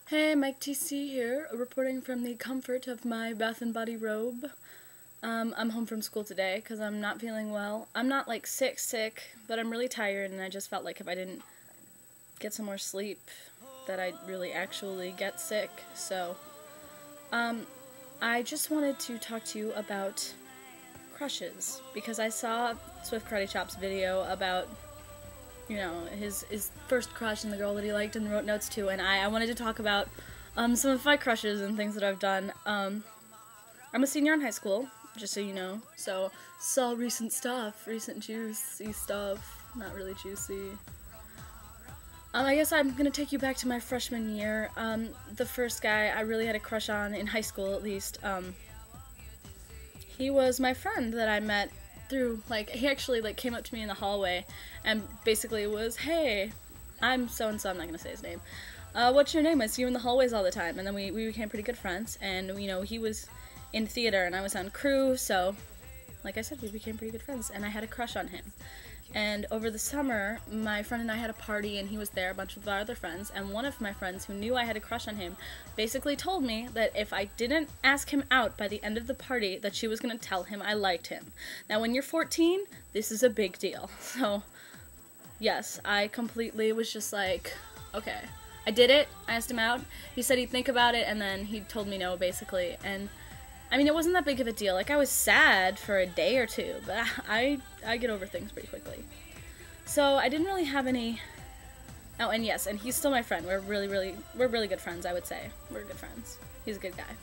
Hey, Mike TC here, reporting from the comfort of my Bath and Body robe. I'm home from school today because I'm not feeling well. I'm not like sick, but I'm really tired, and I just felt like if I didn't get some more sleep that I'd really actually get sick. So, I just wanted to talk to you about crushes because I saw Swift Karate Chop's video about his first crush and the girl that he liked and wrote notes to, and I wanted to talk about some of my crushes and things that I've done. I'm a senior in high school, just so you know, so saw recent juicy stuff, not really juicy. I guess I'm gonna take you back to my freshman year. The first guy I really had a crush on, in high school at least, he was my friend that I met through, he actually, came up to me in the hallway and basically was, "Hey, I'm so-and-so," I'm not gonna say his name. "What's your name? I see you in the hallways all the time." And then we became pretty good friends, and, he was in theater and I was on crew, so, like I said, we became pretty good friends, and I had a crush on him. And over the summer, my friend and I had a party, and he was there, a bunch of our other friends, and one of my friends who knew I had a crush on him basically told me that if I didn't ask him out by the end of the party, that she was going to tell him I liked him. Now, when you're 14, this is a big deal. So, yes, I completely was just like, okay. I did it, I asked him out, he said he'd think about it, and then he told me no, basically, and I mean, it wasn't that big of a deal. I was sad for a day or two, but I get over things pretty quickly. So I didn't really have any. Oh, and yes, and he's still my friend. We're really good friends, I would say. We're good friends. He's a good guy.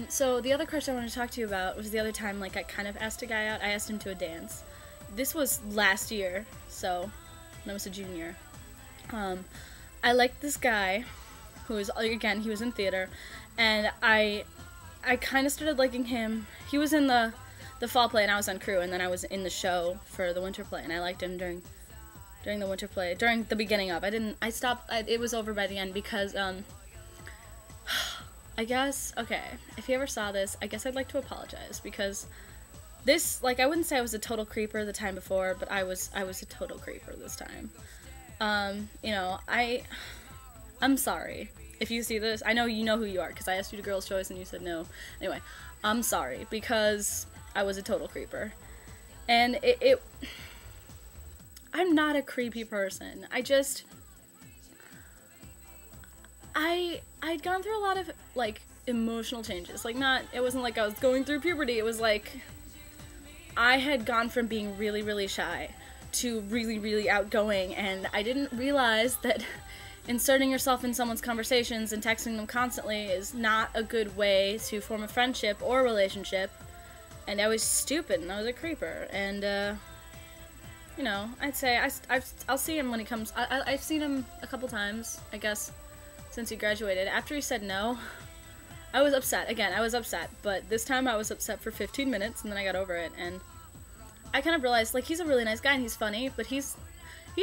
So the other crush I wanted to talk to you about was the other time, I kind of asked a guy out. I asked him to a dance. This was last year, so when I was a junior. I liked this guy, who was, again, he was in theater, and I kind of started liking him. He was in the fall play and I was on crew, and then I was in the show for the winter play, and I liked him during the winter play, during the beginning of. I stopped, it was over by the end because, I guess, okay, if you ever saw this, I guess I'd like to apologize because this, I wouldn't say I was a total creeper the time before, but I was a total creeper this time. I'm sorry. If you see this, I know you know who you are, because I asked you to girls' choice and you said no. Anyway, I'm sorry, because I was a total creeper. And I'm not a creepy person. I'd gone through a lot of, emotional changes. It wasn't like I was going through puberty, it was I had gone from being really, really shy to really, really outgoing, and I didn't realize that inserting yourself in someone's conversations and texting them constantly is not a good way to form a friendship or a relationship. And I was stupid, and I was a creeper. And, I'd say I'll see him when he comes. I've seen him a couple times, I guess, since he graduated. After he said no, I was upset. Again, I was upset. But this time I was upset for 15 minutes, and then I got over it. And I kind of realized, he's a really nice guy, and he's funny, but he's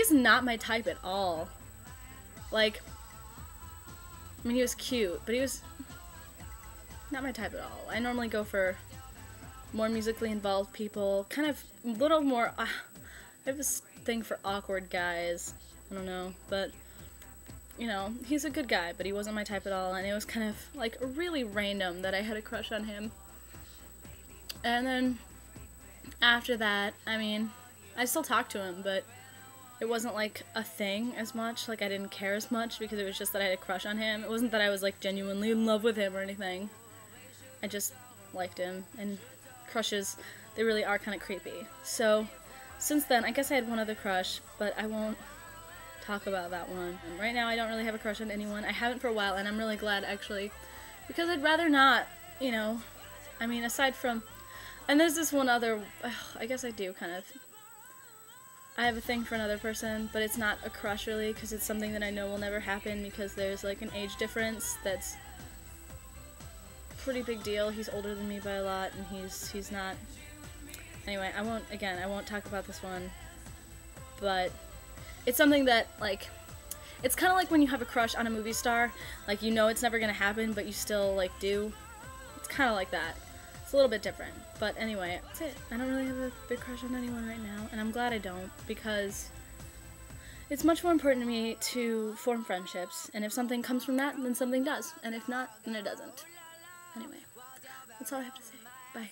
not my type at all. I mean, he was cute, but he was not my type at all. I normally go for more musically involved people, kind of a little more, I have this thing for awkward guys, I don't know, but, he's a good guy, but he wasn't my type at all, and it was kind of, really random that I had a crush on him. And then, after that, I mean, I still talk to him, but it wasn't, a thing as much. I didn't care as much because it was just that I had a crush on him. It wasn't that I was, genuinely in love with him or anything. I just liked him, and crushes, they really are kind of creepy. So, since then, I guess I had one other crush, but I won't talk about that one. And right now, I don't really have a crush on anyone. I haven't for a while, and I'm really glad, actually, because I'd rather not, I mean, aside from, and there's this one other, I guess I do, kind of. I have a thing for another person, but it's not a crush really, because it's something that I know will never happen because there's an age difference that's a pretty big deal. He's older than me by a lot, and he's not. Anyway, I won't talk about this one, but it's something that, it's kind of like when you have a crush on a movie star, it's never gonna happen, but you still, do. It's kind of like that. It's a little bit different. But anyway, that's it. I don't really have a big crush on anyone right now, and I'm glad I don't, because it's much more important to me to form friendships, and if something comes from that, then something does, and if not, then it doesn't. Anyway, that's all I have to say. Bye.